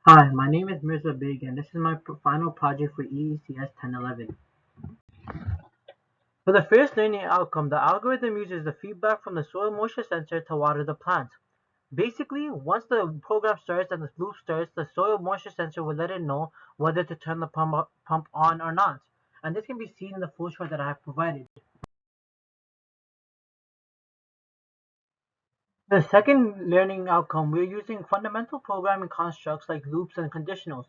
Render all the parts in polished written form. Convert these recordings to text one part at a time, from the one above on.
Hi, my name is Mirza Big and this is my final project for EECS1011. For the first learning outcome, the algorithm uses the feedback from the soil moisture sensor to water the plant. Basically, once the program starts and the loop starts, the soil moisture sensor will let it know whether to turn the pump on or not. And this can be seen in the flowchart that I have provided. The second learning outcome, we're using fundamental programming constructs like loops and conditionals.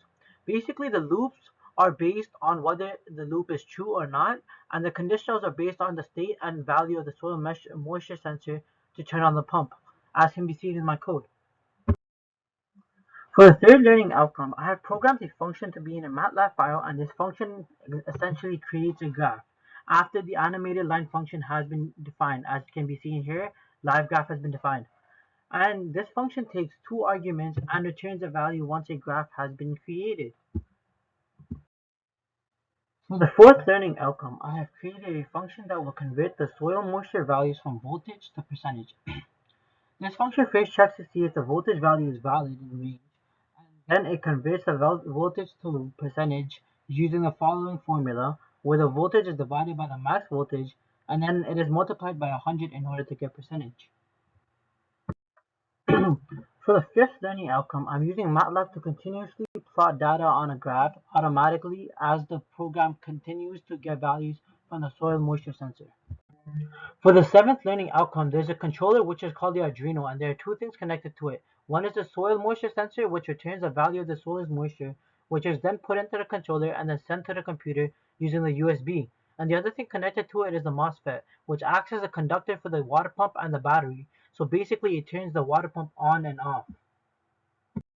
Basically, the loops are based on whether the loop is true or not, and the conditionals are based on the state and value of the soil moisture sensor to turn on the pump, as can be seen in my code. For the third learning outcome, I have programmed a function to be in a MATLAB file, and this function essentially creates a graph. After the animated line function has been defined, as can be seen here, live graph has been defined. And this function takes two arguments and returns a value once a graph has been created. For the fourth learning outcome, I have created a function that will convert the soil moisture values from voltage to percentage. This function first checks to see if the voltage value is valid in range, and then it converts the voltage to percentage using the following formula, where the voltage is divided by the max voltage, and then it is multiplied by 100 in order to get percentage. For the fifth learning outcome, I'm using MATLAB to continuously plot data on a graph automatically as the program continues to get values from the soil moisture sensor. For the seventh learning outcome, there's a controller which is called the Arduino, and there are two things connected to it. One is the soil moisture sensor, which returns the value of the soil's moisture, which is then put into the controller and then sent to the computer using the USB. And the other thing connected to it is the MOSFET, which acts as a conductor for the water pump and the battery. So basically, it turns the water pump on and off.